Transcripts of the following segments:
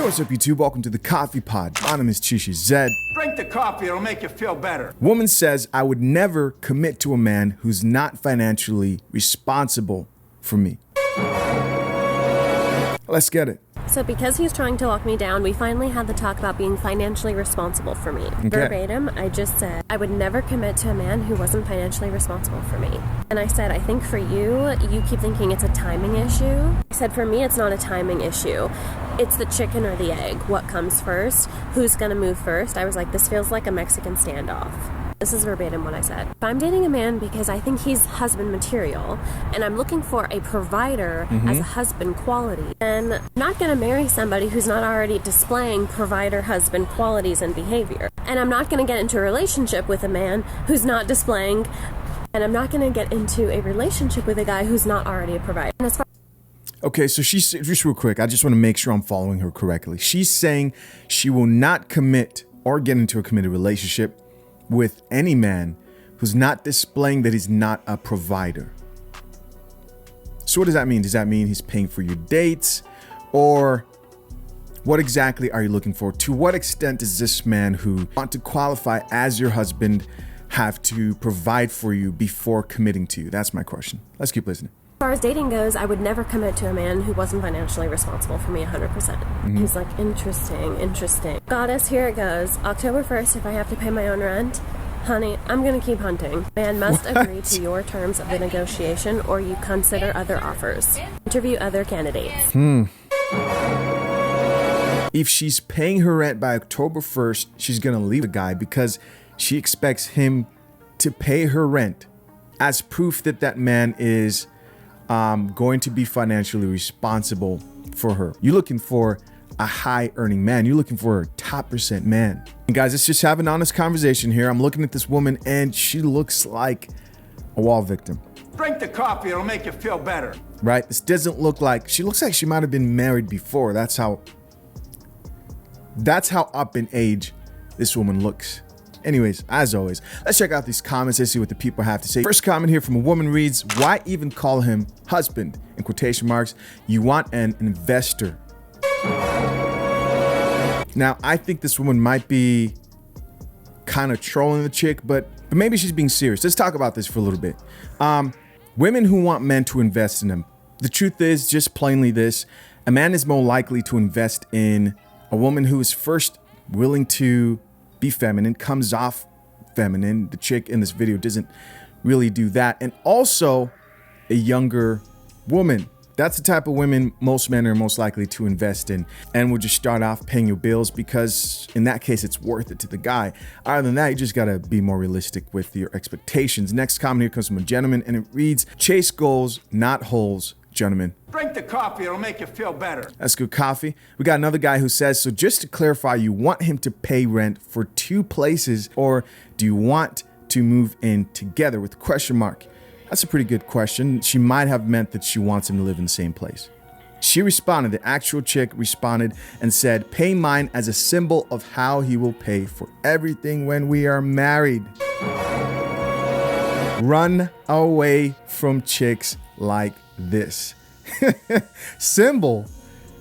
Yo, what's up, YouTube? Welcome to the Coffee Pod. My name is Chisha Zed. Drink the coffee, it'll make you feel better. Woman says, I would never commit to a man who's not financially responsible for me. Let's get it. So because he's trying to lock me down, we finally had the talk about being financially responsible for me. Okay. Verbatim, I just said, I would never commit to a man who wasn't financially responsible for me. And I said, I think for you keep thinking it's a timing issue. I said, for me, it's not a timing issue. It's the chicken or the egg. What comes first? Who's gonna move first? I was like, this feels like a Mexican standoff. This is verbatim what I said. If I'm dating a man because I think he's husband material and I'm looking for a provider as a husband quality, then I'm not going to marry somebody who's not already displaying provider husband qualities and behavior. And I'm not going to get into a relationship with a man who's not displaying, and I'm not going to get into a relationship with a guy who's not already a provider. And as far Okay, so she's, just real quick, I just want to make sure I'm following her correctly. She's saying she will not commit or get into a committed relationship with any man who's not displaying that he's not a provider. So what does that mean? Does that mean he's paying for your dates? Or what exactly are you looking for? To what extent does this man who wants to qualify as your husband have to provide for you before committing to you? That's my question. Let's keep listening. as dating goes, I would never commit to a man who wasn't financially responsible for me 100%. He's like, interesting. Goddess, here it goes. October 1st, if I have to pay my own rent, honey, I'm gonna keep hunting. Man must agree to your terms of the negotiation or you consider other offers. Interview other candidates. If she's paying her rent by October 1st, she's gonna leave the guy because she expects him to pay her rent as proof that that man is going to be financially responsible for her. You're looking for a high earning man. You're looking for a top percent man. And guys, let's just have an honest conversation here. I'm looking at this woman and she looks like a wall victim. Drink the coffee, it'll make you feel better. Right? This doesn't look like, she looks like she might have been married before. That's how up in age this woman looks. Anyways, as always, let's check out these comments and see what the people have to say. First comment here from a woman reads, why even call him husband? In quotation marks, you want an investor. Now, I think this woman might be kind of trolling the chick, but maybe she's being serious. Let's talk about this for a little bit. Women who want men to invest in them. The truth is just plainly this, a man is more likely to invest in a woman who is first willing to be feminine, comes off feminine. The chick in this video doesn't really do that. And also a younger woman. That's the type of women most men are most likely to invest in and will just start off paying your bills because in that case, it's worth it to the guy. Other than that, you just gotta be more realistic with your expectations. Next comment here comes from a gentleman and it reads, chase goals, not holes, gentlemen. Drink the coffee, it'll make you feel better. That's good coffee. We got another guy who says, so just to clarify, you want him to pay rent for two places or do you want to move in together with a question mark? That's a pretty good question. She might have meant that she wants him to live in the same place. She responded, the actual chick responded and said, pay mine as a symbol of how he will pay for everything when we are married. Run away from chicks like this. Symbol?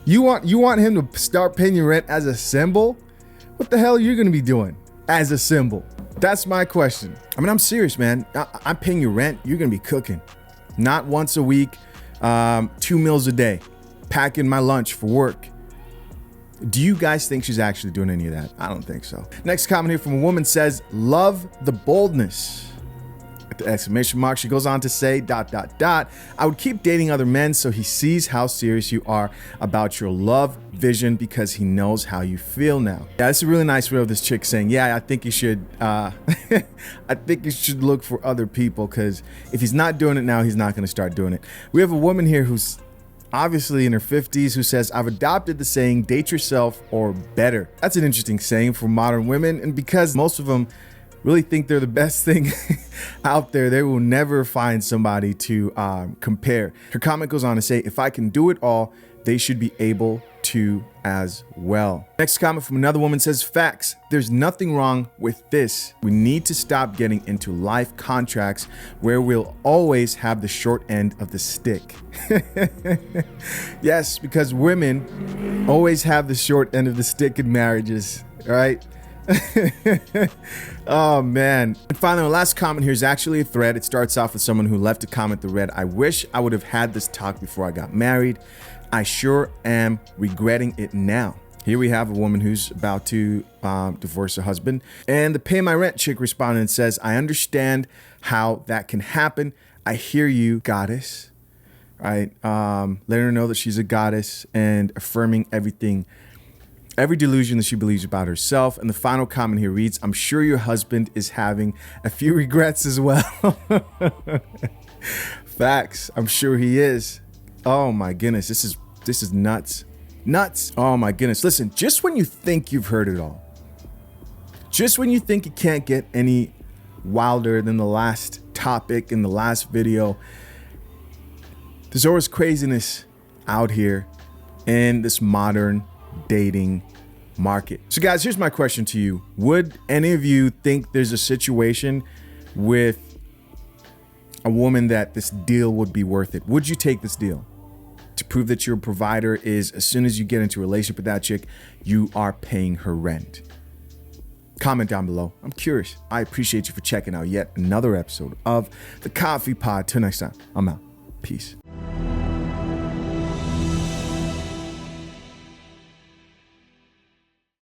You want him to start paying your rent as a symbol? What the hell are you gonna be doing as a symbol? That's my question. I mean, I'm serious, man. I'm paying your rent. You're gonna be cooking, not once a week, 2 meals a day, packing my lunch for work. Do you guys think she's actually doing any of that? I don't think so. Next comment here from a woman says, love the boldness. At the exclamation mark, she goes on to say, ... I would keep dating other men so he sees how serious you are about your love vision because he knows how you feel now. Yeah, that's a really nice way of this chick saying, yeah, I think you should, I think you should look for other people because if he's not doing it now, he's not going to start doing it. We have a woman here who's obviously in her 50s who says, I've adopted the saying, date yourself or better. That's an interesting saying for modern women. And because most of them really think they're the best thing out there, they will never find somebody to compare. Her comment goes on to say, if I can do it all, they should be able too as well. Next comment from another woman says, facts. There's nothing wrong with this. We need to stop getting into life contracts where we'll always have the short end of the stick. Yes, because women always have the short end of the stick in marriages, right? Oh man. And finally, my last comment here is actually a thread. It starts off with someone who left a comment that read, I wish I would have had this talk before I got married. I sure am regretting it now. Here we have a woman who's about to divorce her husband. And the pay my rent chick responded and says, I understand how that can happen. I hear you, goddess. Right? Letting her know that she's a goddess and affirming every delusion that she believes about herself. And the final comment here reads, I'm sure your husband is having a few regrets as well. Facts. I'm sure he is. Oh my goodness. This is nuts. Nuts. Oh my goodness. Listen, just when you think you've heard it all, just when you think it can't get any wilder than the last topic in the last video, there's always craziness out here in this modern dating market. So guys, here's my question to you. Would any of you think there's a situation with a woman that this deal would be worth it? Would you take this deal to prove that your provider is, as soon as you get into a relationship with that chick, you are paying her rent? Comment down below. I'm curious. I appreciate you for checking out yet another episode of The Coffee Pod. Till next time, I'm out. Peace.